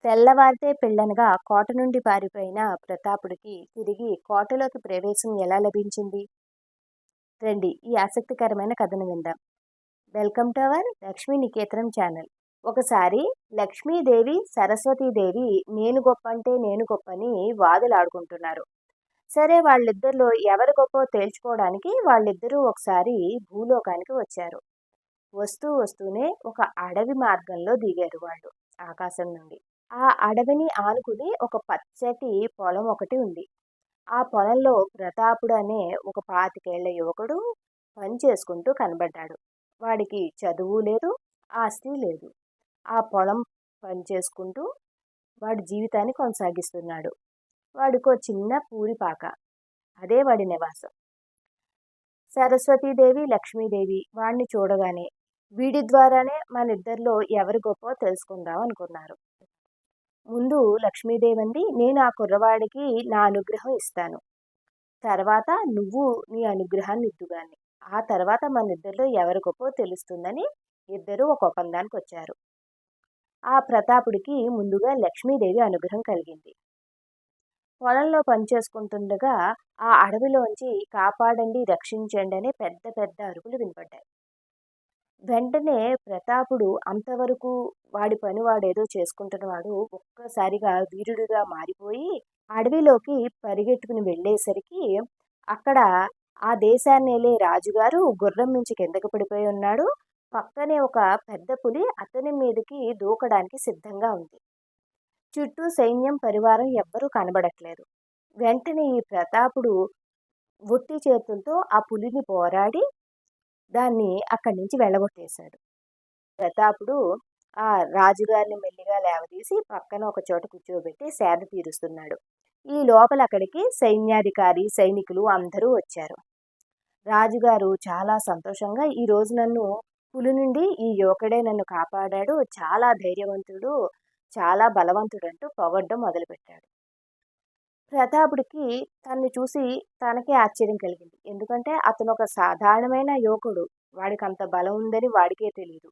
తెల్లవారితే పెళ్ళనగా కోట నుండి పారిపోయిన ప్రతాపుడికి తిరిగి కోటలోకి ప్రవేశం ఎలా లభించింది? రండి ఈ ఆసక్తికరమైన కథను విందాం. Welcome to our Lakshmi Niketanam channel. ఒకసారి లక్ష్మీదేవి సరస్వతీదేవి నేను గొప్ప అంటే నేను గొప్పని వాదులాడుకుంటున్నారు. సరే, వాళ్ళిద్దరిలో ఎవరు గొప్పో తేల్చుకోవడానికి వాళ్ళిద్దరూ ఒకసారి భూలోకానికి వచ్చారు. వస్తూ వస్తూనే ఒక అడవి మార్గంలో దిగారు వాళ్ళు ఆకాశం నుండి. ఆ అడవిని ఆనుకుని ఒక పచ్చటి పొలం ఒకటి ఉంది. ఆ పొలంలో ప్రతాపుడు అనే ఒక 25 యువకుడు పని చేసుకుంటూ కనబడ్డాడు. వాడికి చదువు లేదు, ఆస్తి లేదు. ఆ పొలం పని చేసుకుంటూ వాడి జీవితాన్ని కొనసాగిస్తున్నాడు. వాడికో చిన్న పూరిపాక, అదే వాడి నివాసం. సరస్వతీదేవి, లక్ష్మీదేవి వాణ్ణి చూడగానే వీడి ద్వారానే మనిద్దరిలో ఎవరు గొప్పో తెలుసుకుందాం అనుకున్నారు. ముందు లక్ష్మీదేవి అంది, నేను ఆ కుర్రవాడికి నా అనుగ్రహం ఇస్తాను. తర్వాత నువ్వు నీ అనుగ్రహాన్ని ఇద్దుగాని. ఆ తర్వాత మనిద్దరిలో ఎవరి గొప్పో తెలుస్తుందని ఇద్దరూ ఒక ఒప్పందానికి వచ్చారు. ఆ ప్రతాపుడికి ముందుగా లక్ష్మీదేవి అనుగ్రహం కలిగింది. పొలంలో పనిచేసుకుంటుండగా ఆ అడవిలోంచి కాపాడండి, రక్షించండి అనే పెద్ద పెద్ద అరుపులు వినపడ్డాయి. వెంటనే ప్రతాపుడు అంతవరకు వాడి పని వాడేదో చేసుకుంటున్నవాడు ఒక్కసారిగా వీరుడిగా మారిపోయి అడవిలోకి పరిగెట్టుకుని వెళ్ళేసరికి అక్కడ ఆ దేశాన్నేలే రాజుగారు గుర్రం నుంచి కిందకు పడిపోయి ఉన్నాడు. పక్కనే ఒక పెద్ద పులి అతని మీదకి దూకడానికి సిద్ధంగా ఉంది. చుట్టూ సైన్యం పరివారం ఎవ్వరూ కనబడట్లేదు. వెంటనే ఈ ప్రతాపుడు ఒట్టి చేతులతో ఆ పులిని పోరాడి దాన్ని అక్కడి నుంచి వెళ్ళగొట్టేశాడు. ప్రతాపుడు ఆ రాజుగారిని మెల్లిగా లేవదీసి పక్కన ఒక చోట కూర్చోబెట్టి సేద తీరుస్తున్నాడు. ఈ లోపల అక్కడికి సైన్యాధికారి, సైనికులు అందరూ వచ్చారు. రాజుగారు చాలా సంతోషంగా, ఈ రోజు నన్ను పులి నుండి ఈ యువకుడే నన్ను కాపాడాడు, చాలా ధైర్యవంతుడు, చాలా బలవంతుడు అంటూ పొగడ్డం మొదలుపెట్టాడు. ప్రతాపుడికి తన్ని చూసి తనకే ఆశ్చర్యం కలిగింది. ఎందుకంటే అతను ఒక సాధారణమైన యువకుడు. వాడికి అంత బలం ఉందని వాడికే తెలీదు.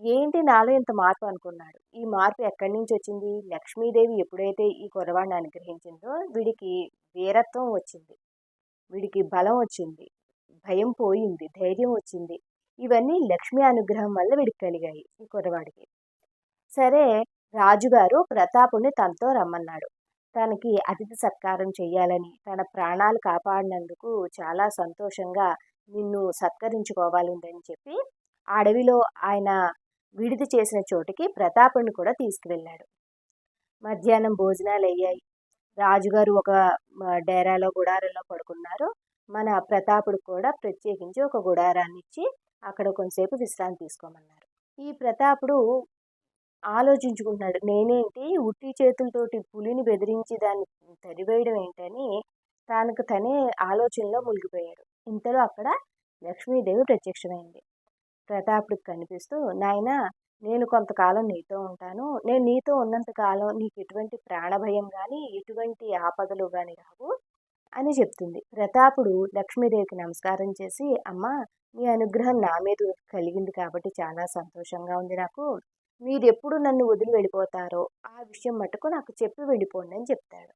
ఏంటి నాలో ఇంత మార్పు అనుకున్నాడు. ఈ మార్పు ఎక్కడి నుంచి వచ్చింది? లక్ష్మీదేవి ఎప్పుడైతే ఈ కుర్రవాడిని అనుగ్రహించిందో వీడికి వీరత్వం వచ్చింది. వీడికి బలం వచ్చింది. భయం పోయింది. ధైర్యం వచ్చింది. ఇవన్నీ లక్ష్మీ అనుగ్రహం వల్ల వీడికి కలిగాయి ఈ కుర్రవాడికి. సరే, రాజుగారు ప్రతాపుని తనతో రమ్మన్నాడు. తనకి అతిథి సత్కారం చెయ్యాలని, తన ప్రాణాలు కాపాడినందుకు చాలా సంతోషంగా నిన్ను సత్కరించుకోవాలని చెప్పి అడవిలో ఆయన విడిది చేసిన చోటికి ప్రతాపుని కూడా తీసుకువెళ్ళాడు. మధ్యాహ్నం భోజనాలు అయ్యాయి. రాజుగారు ఒక డేరాలో గుడారంలో పడుకున్నారు. మన ప్రతాపుడు కూడా ప్రత్యేకించి ఒక గుడారాన్ని ఇచ్చి అక్కడ కొంతసేపు విశ్రాంతి తీసుకోమన్నారు. ఈ ప్రతాపుడు ఆలోచించుకుంటున్నాడు. నేనేంటి ఉట్టి చేతులతోటి పులిని బెదిరించి దాన్ని తరివేయడం ఏంటని తనకు తనే ఆలోచనలో మునిగిపోయాడు. ఇంతలో అక్కడ లక్ష్మీదేవి ప్రత్యక్షమైంది. ప్రతాపుడికి కనిపిస్తూ, నాయనా, నేను కొంతకాలం నీతో ఉంటాను. నేను నీతో ఉన్నంత కాలం నీకు ఎటువంటి ప్రాణభయం కానీ ఎటువంటి ఆపదలు కానీ రావు అని చెప్తుంది. ప్రతాపుడు లక్ష్మీదేవికి నమస్కారం చేసి, అమ్మా, మీ అనుగ్రహం నా మీద కలిగింది కాబట్టి చాలా సంతోషంగా ఉంది నాకు. మీరు ఎప్పుడు నన్ను వదిలి వెళ్ళిపోతారో ఆ విషయం మటుకు నాకు చెప్పి వెళ్ళిపోండి అని చెప్తాడు.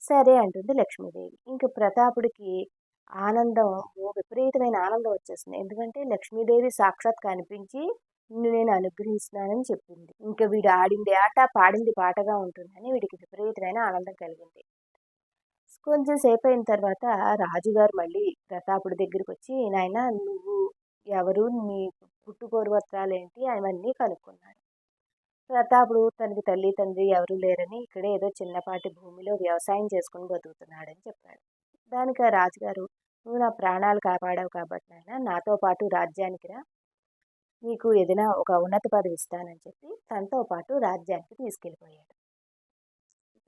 సరే అంటుంది లక్ష్మీదేవి. ఇంక ప్రతాపుడికి ఆనందం, విపరీతమైన ఆనందం వచ్చేసింది. ఎందుకంటే లక్ష్మీదేవి సాక్షాత్ కనిపించి నిన్ను నేను అనుగ్రహిస్తున్నానని చెప్పింది. ఇంకా వీడు ఆడింది ఆట, పాడింది పాటగా ఉంటుందని వీడికి విపరీతమైన ఆనందం కలిగింది. కొంచెం సేపు అయిన తర్వాత రాజుగారు మళ్ళీ ప్రతాపుడి దగ్గరికి వచ్చి, నాయనా, నువ్వు ఎవరు, నీ పుట్టుపూర్వత్రాలేంటి అవన్నీ కనుక్కున్నాడు. ప్రతాపుడు తనకి తల్లి తండ్రి ఎవరు లేరని ఇక్కడే ఏదో చిన్నపాటి భూమిలో వ్యవసాయం చేసుకుని బతుకుతున్నాడని చెప్పాడు. దానికి ఆ రాజుగారు, నువ్వు నా ప్రాణాలు కాపాడావు కాబట్టి నాయన నాతో పాటు రాజ్యానికి రా, నీకు ఏదైనా ఒక ఉన్నత పదవి ఇస్తానని చెప్పి తనతో పాటు రాజ్యానికి తీసుకెళ్ళిపోయాడు.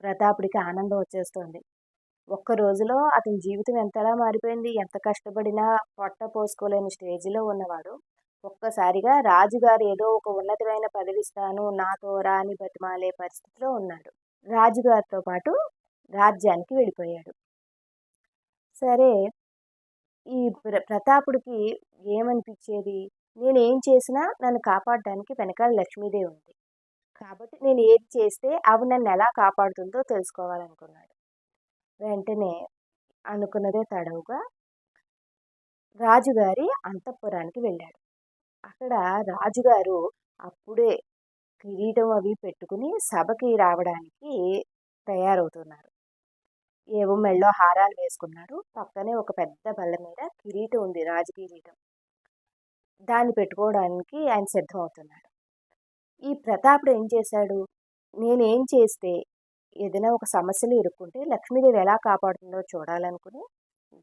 ప్రతాపుడికి ఆనందం వచ్చేస్తోంది. ఒక్క రోజులో అతని జీవితం ఎంతలా మారిపోయింది. ఎంత కష్టపడినా పొట్ట పోసుకోలేని స్టేజిలో ఉన్నవాడు ఒక్కసారిగా రాజుగారు ఏదో ఒక ఉన్నతమైన పదవి ఇస్తాను, నాతో రా అని బతిమాలే పరిస్థితిలో ఉన్నాడు. రాజుగారితో పాటు రాజ్యానికి వెళ్ళిపోయాడు. సరే, ఈ ప్రతాపుడికి ఏమనిపించేది? నేనేం చేసినా నన్ను కాపాడడానికి వెనకాల లక్ష్మీదేవి ఉంది. కాబట్టి నేను ఏది చేస్తే అవి నన్ను ఎలా కాపాడుతుందో తెలుసుకోవాలనుకున్నాడు. వెంటనే అనుకున్నదే తడవుగా రాజుగారి అంతఃపురానికి వెళ్ళాడు. అక్కడ రాజుగారు అప్పుడే కిరీటం అవి పెట్టుకుని సభకి రావడానికి తయారవుతున్నారు. ఏవో మెడలో హారాలు వేసుకున్నాడు. పక్కనే ఒక పెద్ద బల్ల మీద కిరీటం ఉంది, రాజ కిరీటం. దాన్ని పెట్టుకోవడానికి ఆయన సిద్ధమవుతున్నాడు. ఈ ప్రతాపుడు ఏం చేశాడు, నేనేం చేస్తే ఏదైనా ఒక సమస్యలో ఇరుక్కుంటే లక్ష్మీదేవి ఎలా కాపాడుతుందో చూడాలనుకుని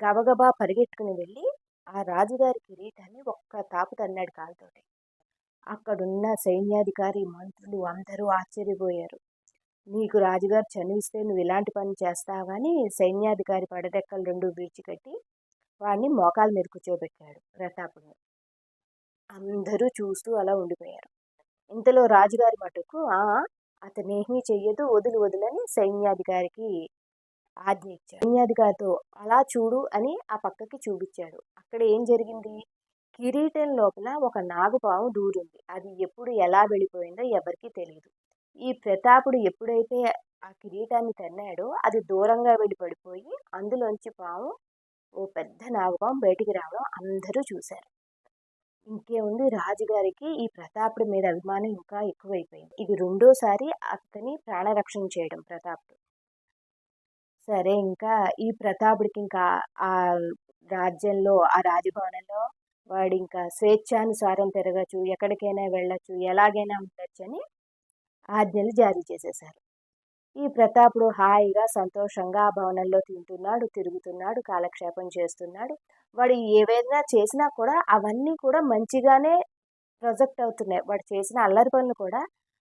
గబగబా పరిగెట్టుకుని వెళ్ళి ఆ రాజుగారి కిరీటాన్ని ఒక్క తాపు తన్నాడు కాలుతోటి. అక్కడున్న సైన్యాధికారి, మంత్రులు అందరూ ఆశ్చర్యపోయారు. నీకు రాజుగారు చనువిస్తే నువ్వు ఇలాంటి పని చేస్తావని సైన్యాధికారి పడరెక్కలు రెండు విడిచికట్టి వాడిని మోకాల మీద కూర్చోబెట్టాడు ప్రతాపుని. అందరూ చూస్తూ అలా ఉండిపోయారు. ఇంతలో రాజుగారి మటుకు అతనేమీ చెయ్యదు, వదులు వదులని సైన్యాధికారికి ఆజ్ఞ ఇచ్చాడు. సైన్యాధికారితో అలా చూడు అని ఆ పక్కకి చూపించాడు. అక్కడ ఏం జరిగింది, కిరీటం లోపల ఒక నాగుపాము దూరింది. అది ఎప్పుడు ఎలా వెళ్ళిపోయిందో ఎవరికీ తెలియదు. ఈ ప్రతాపుడు ఎప్పుడైతే ఆ కిరీటాన్ని తన్నాడో అది దూరంగా వెళ్ళి పడిపోయి అందులోంచి పాము, ఓ పెద్ద నాగుపాము బయటికి రావడం అందరూ చూశారు. ఇంకేముంది, రాజుగారికి ఈ ప్రతాపుడి మీద అభిమానం ఇంకా ఎక్కువైపోయింది. ఇది రెండోసారి అతని ప్రాణరక్షణ చేయడం ప్రతాపుడు. సరే, ఇంకా ఈ ప్రతాపుడికి ఇంకా ఆ రాజ్యంలో, ఆ రాజభవనంలో వాడు ఇంకా స్వేచ్ఛానుసారం తిరగచ్చు, ఎక్కడికైనా వెళ్ళచ్చు, ఎలాగైనా ఉండొచ్చు అని ఆజ్ఞలు జారీ చేసేశారు. ఈ ప్రతాపుడు హాయిగా సంతోషంగా ఆ భవనంలో తింటున్నాడు, తిరుగుతున్నాడు, కాలక్షేపం చేస్తున్నాడు. వాడు ఏవైనా చేసినా కూడా అవన్నీ కూడా మంచిగానే ప్రొజెక్ట్ అవుతున్నాయి. వాడు చేసిన అల్లరి పనులు కూడా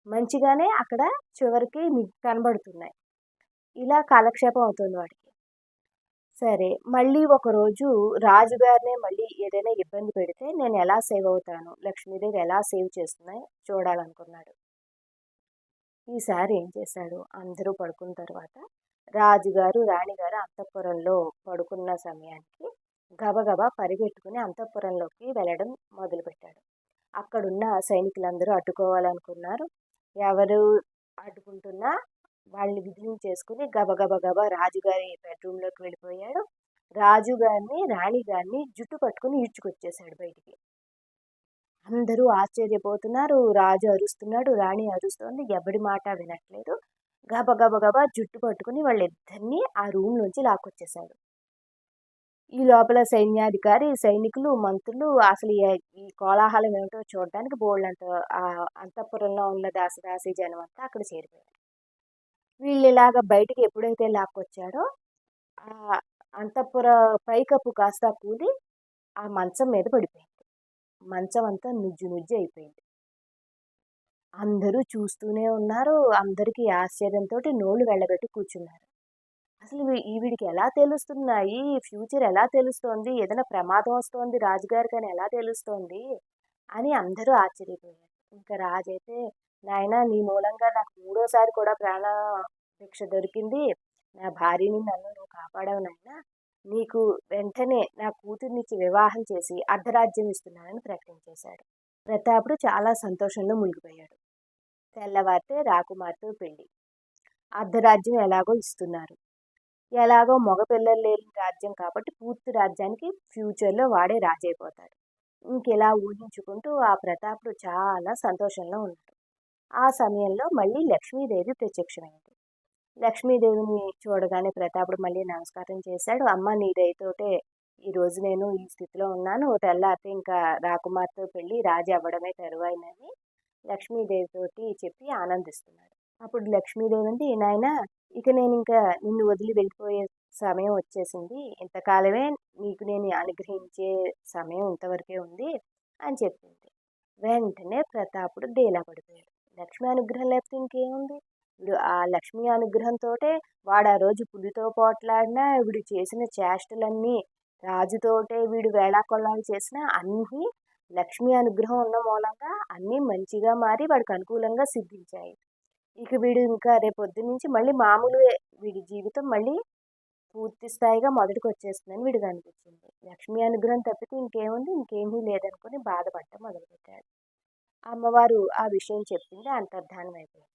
మంచిగానే అక్కడ చివరికి కనబడుతున్నాయి. ఇలా కాలక్షేపం అవుతుంది వాడికి. సరే, మళ్ళీ ఒకరోజు రాజుగారినే మళ్ళీ ఏదైనా ఇబ్బంది పెడితే నేను ఎలా సేవ్ అవుతాను, లక్ష్మీదేవి ఎలా సేవ్ చేస్తున్నాయి చూడాలనుకున్నాడు. ఈసారి ఏం చేశాడు, అందరూ పడుకున్న తర్వాత రాజుగారు రాణిగారు అంతఃపురంలో పడుకున్న సమయానికి గబగబా పరిగెట్టుకుని అంతఃపురంలోకి వెళ్ళడం మొదలుపెట్టాడు. అక్కడున్న సైనికులందరూ అడ్డుకోవాలనుకున్నారు. ఎవరు అడ్డుకుంటున్నా వాళ్ళని విధించేసుకుని గబగబా రాజుగారి బెడ్రూమ్లోకి వెళ్ళిపోయాడు. రాజుగారిని రాణిగారిని జుట్టు పట్టుకుని ఈడ్చుకొచ్చేశాడు బయటికి. అందరూ ఆశ్చర్యపోతున్నారు. రాజు అరుస్తున్నాడు, రాణి అరుస్తోంది, ఎవడి మాట వినట్లేదు. గబగబా జుట్టు పట్టుకుని వాళ్ళిద్దరినీ ఆ రూమ్ నుంచి లాక్కొచ్చేశాడు. ఈ లోపల సైన్యాధికారి, సైనికులు, మంత్రులు అసలు ఈ కోలాహలం ఏమిటో చూడడానికి బోళ్ళంత ఆ అంతఃపురంలో ఉన్న దాసదాసి జనం అంతా అక్కడ చేరిపోయారు. వీళ్ళు ఇలాగ బయటికి ఎప్పుడైతే లాక్కొచ్చాడో ఆ అంతఃపుర పైకప్పు కాస్త కూలి ఆ మంచం మీద పడిపోయింది. మంచం అంతా నుజ్జు నుజ్జు అయిపోయింది. అందరూ చూస్తూనే ఉన్నారు. అందరికీ ఆశ్చర్యంతో నోళ్ళు వెళ్ళబెట్టి కూర్చున్నారు. అసలు వీడికి ఎలా తెలుస్తున్నాయి, ఫ్యూచర్ ఎలా తెలుస్తోంది, ఏదైనా ప్రమాదం వస్తోంది రాజుగారికి అని ఎలా తెలుస్తోంది అని అందరూ ఆశ్చర్యపోయారు. ఇంకా రాజైతే, నాయనా నీ మూలంగా నాకు మూడోసారి కూడా ప్రాణ భిక్ష దొరికింది, నా భార్యని నన్ను నువ్వు కాపాడావు నాయనా, నీకు వెంటనే నా కూతుర్నిచ్చి వివాహం చేసి అర్ధరాజ్యం ఇస్తున్నానని ప్రకటించేశాడు. ప్రతాపుడు చాలా సంతోషంలో మునిగిపోయాడు. తెల్లవారితే రాకుమార్తె పెళ్లి. అర్ధరాజ్యం ఎలాగో ఇస్తున్నారు. ఎలాగో మగపిల్లలు లేని రాజ్యం కాబట్టి పూర్తి రాజ్యానికి ఫ్యూచర్లో వాడే రాజైపోతాడు. ఇంకెలా ఊహించుకుంటూ ఆ ప్రతాపుడు చాలా సంతోషంలో ఉన్నాడు. ఆ సమయంలో మళ్ళీ లక్ష్మీదేవి ప్రత్యక్షమైంది. లక్ష్మీదేవిని చూడగానే ప్రతాపుడు మళ్ళీ నమస్కారం చేశాడు. అమ్మ, నీ దయతోటే ఈరోజు నేను ఈ స్థితిలో ఉన్నాను, తెల్లారితే ఇంకా రాకుమార్తె పెళ్ళి రాజు అవ్వడమే తరువాయినని లక్ష్మీదేవితోటి చెప్పి ఆనందిస్తున్నాడు. అప్పుడు లక్ష్మీదేవి అంది, నాయనా ఇక నేను ఇంకా నిన్ను వదిలి వెళ్ళిపోయే సమయం వచ్చేసింది, ఇంతకాలమే నీకు నేను అనుగ్రహించే సమయం ఇంతవరకే ఉంది అని చెప్పింది. వెంటనే ప్రతాపుడు డేలా పడిపోయాడు. లక్ష్మీ అనుగ్రహం లేకపోతే ఇంకేముంది, వీడు ఆ లక్ష్మీ అనుగ్రహంతో వాడు ఆ రోజు పులితో పోట్లాడినా, వీడు చేసిన చేష్టలన్నీ రాజుతోటే వీడు వేళాకొల్లాలు చేసినా అన్నీ లక్ష్మీ అనుగ్రహం ఉన్న మూలంగా అన్నీ మంచిగా మారి వాడికి అనుకూలంగా సిద్ధించాయి. ఇక వీడు ఇంకా రేపొద్దు నుంచి మళ్ళీ మామూలుగా వీడి జీవితం మళ్ళీ పూర్తి స్థాయిగా మొదటికి వచ్చేస్తుందని వీడికి అనిపించింది. లక్ష్మీ అనుగ్రహం తప్పితే ఇంకేముంది, ఇంకేమీ లేదనుకుని బాధపడటం మొదలుపెట్టాడు. అమ్మవారు ఆ విషయం చెప్పింది అంతర్ధానం అయిపోయింది.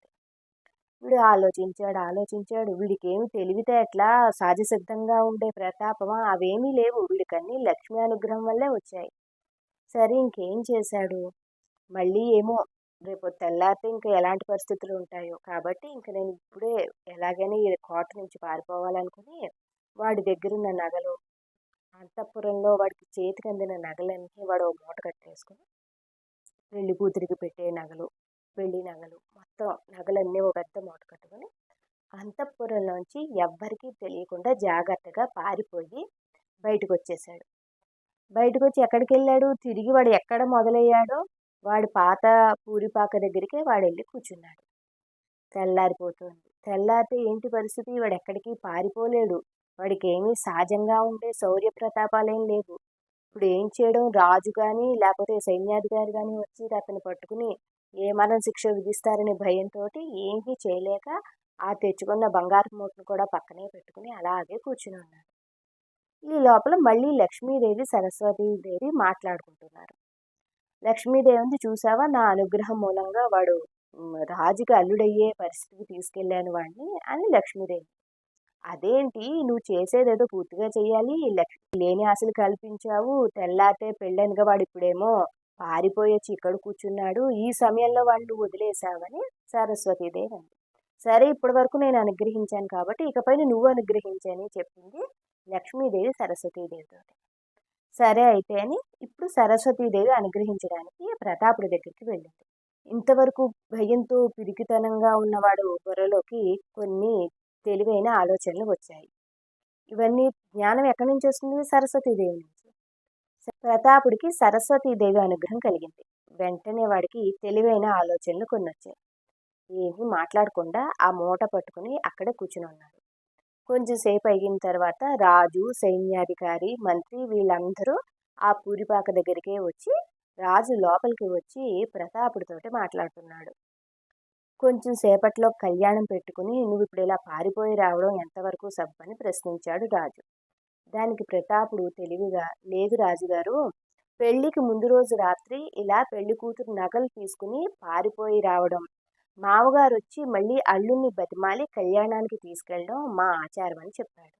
వీడు ఆలోచించాడు. వీడికేమి తెలివితేటలా, సహజసిద్ధంగా ఉండే ప్రతాపమా అవేమీ లేవు. వీడికన్నీ లక్ష్మీ అనుగ్రహం వల్లే వచ్చాయి. సరే ఇంకేం చేశాడు? మళ్ళీ ఏమో రేపు తెల్లారితే ఇంక ఎలాంటి పరిస్థితులు ఉంటాయో కాబట్టి ఇంక నేను ఇప్పుడే ఎలాగైనా ఈ కోట నుంచి పారిపోవాలనుకుని వాడి దగ్గరున్న నగలు, అంతఃపురంలో వాడికి చేతికి అందిన నగలన్నీ వాడు ఓ మూట కట్టేసుకుని పెళ్లి కూతురికి పెట్టే నగలు, పెళ్లి నగలు మొత్తం నగలన్నీ ఓ పెద్ద మూట కట్టుకుని అంతఃపురంలోంచి ఎవ్వరికీ తెలియకుండా జాగ్రత్తగా పారిపోయి బయటకు వచ్చేసాడు. బయటకు వచ్చి ఎక్కడికి వెళ్ళాడు? తిరిగి వాడు ఎక్కడ మొదలయ్యాడో వాడి పాత పూరిపాక దగ్గరికే వాడు వెళ్ళి కూర్చున్నాడు. తెల్లారిపోతుంది. తెల్లారితే ఏంటి పరిస్థితి? వాడు ఎక్కడికి పారిపోలేడు. వాడికి ఏమీ సహజంగా ఉండే శౌర్య ప్రతాపాలేం లేవు. ఇప్పుడు ఏం చేయడం? రాజు కానీ లేకపోతే సైన్యాధికారి కానీ వచ్చి అతన్ని పట్టుకుని ఏ మరణ శిక్ష విధిస్తారనే భయంతో ఏమీ చేయలేక ఆ తెచ్చుకున్న బంగారు మూటను కూడా పక్కనే పెట్టుకుని అలాగే కూర్చుని ఉన్నాడు. ఈ లోపల మళ్ళీ లక్ష్మీదేవి సరస్వతీదేవి మాట్లాడుకుంటున్నారు. లక్ష్మీదేవిని చూసావా, నా అనుగ్రహం మూలంగా వాడు రాజుకి అల్లుడయ్యే పరిస్థితికి తీసుకెళ్ళాను వాడిని అని లక్ష్మీదేవి. అదేంటి నువ్వు చేసేదేదో పూర్తిగా చెయ్యాలి, లేని ఆశలు కల్పించావు, తెల్లారితే పెళ్ళనుగా వాడు ఇప్పుడేమో పారిపోయి వచ్చి ఇక్కడ కూర్చున్నాడు, ఈ సమయంలో వాడిని వదిలేసావని సరస్వతీదేవి అంది. సరే ఇప్పటి వరకు నేను అనుగ్రహించాను కాబట్టి ఇకపైన నువ్వు అనుగ్రహించని చెప్పింది లక్ష్మీదేవి సరస్వతీదేవితో. సరే అయితే అని ఇప్పుడు సరస్వతీదేవి అనుగ్రహించడానికి ప్రతాపుడి దగ్గరికి వెళ్ళింది. ఇంతవరకు భయంతో పిరికితనంగా ఉన్నవాడు బుర్రలోకి కొన్ని తెలివైన ఆలోచనలు వచ్చాయి. ఇవన్నీ జ్ఞానం ఎక్కడి నుంచి వస్తుంది? సరస్వతీదేవి నుంచి. ప్రతాపుడికి సరస్వతీదేవి అనుగ్రహం కలిగింది. వెంటనే వాడికి తెలివైన ఆలోచనలు కొన్ని వచ్చాయి. ఏమీ మాట్లాడకుండా ఆ మూట పట్టుకుని అక్కడే కూర్చుని ఉన్నాడు. కొంచెం సేపు అయిన తర్వాత రాజు, సైన్యాధికారి, మంత్రి వీళ్ళందరూ ఆ పూరిపాక దగ్గరికే వచ్చి రాజు లోపలికి వచ్చి ప్రతాపుడితోటి మాట్లాడుతున్నాడు. కొంచెం సేపట్లో కళ్యాణం పెట్టుకుని నువ్వు ఇప్పుడు ఇలా పారిపోయి రావడం ఎంతవరకు సబ్బని ప్రశ్నించాడు రాజు. దానికి ప్రతాపుడు తెలివిగా, లేదు రాజుగారు, పెళ్లికి ముందు రోజు రాత్రి ఇలా పెళ్లి కూతురు నగలు తీసుకుని పారిపోయి రావడం, మామగారు వచ్చి మళ్ళీ అల్లుణ్ణి బతిమాలి కళ్యాణానికి తీసుకెళ్ళడం మా ఆచారం అని చెప్పాడు.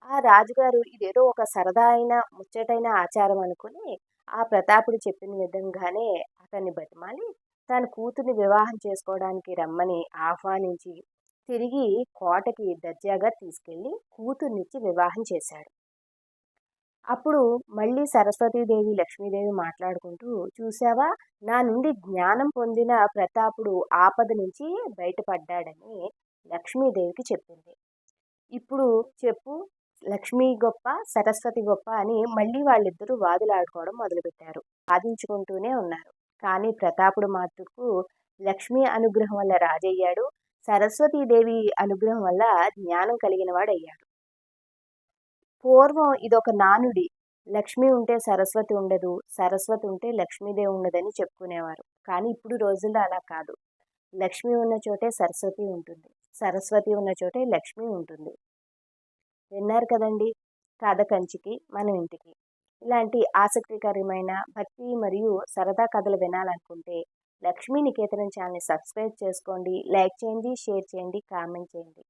ఆ రాజుగారు ఇదేదో ఒక సరదా అయిన ముచ్చటైన ఆచారం అనుకుని ఆ ప్రతాపుడు చెప్పిన విధంగానే అతన్ని బతిమాలి తన కూతుర్ని వివాహం చేసుకోవడానికి రమ్మని ఆహ్వానించి తిరిగి కోటకి దర్జాగా తీసుకెళ్లి కూతుర్నిచ్చి వివాహం చేశాడు. అప్పుడు మళ్ళీ సరస్వతీదేవి లక్ష్మీదేవి మాట్లాడుకుంటూ, చూసావా, నా నుండి జ్ఞానం పొందిన ప్రతాపుడు ఆపద నుంచి బయటపడ్డాడని లక్ష్మీదేవికి చెప్పింది. ఇప్పుడు చెప్పు, లక్ష్మీ గొప్ప సరస్వతి గొప్ప అని మళ్ళీ వాళ్ళిద్దరూ వాదులాడుకోవడం మొదలుపెట్టారు. వాదించుకుంటూనే ఉన్నారు. కానీ ప్రతాపుడు మాత్రకు లక్ష్మీ అనుగ్రహం వల్ల రాజయ్యాడు, సరస్వతీదేవి అనుగ్రహం వల్ల జ్ఞానం కలిగిన వాడయ్యాడు. పూర్వం ఇదొక నానుడి, లక్ష్మి ఉంటే సరస్వతి ఉండదు, సరస్వతి ఉంటే లక్ష్మీదేవి ఉండదని చెప్పుకునేవారు. కానీ ఇప్పుడు రోజుల్లో అలా కాదు. లక్ష్మి ఉన్న చోటే సరస్వతి ఉంటుంది, సరస్వతి ఉన్న చోటే లక్ష్మి ఉంటుంది. విన్నారు కదండి, కథ కంచికి మన ఇంటికి. ఇలాంటి ఆసక్తికరమైన భక్తి మరియు సరదా కథలు వినాలనుకుంటే లక్ష్మీ నికేతనం ఛానల్ని సబ్స్క్రైబ్ చేసుకోండి, లైక్ చేయండి, షేర్ చేయండి, కామెంట్ చేయండి.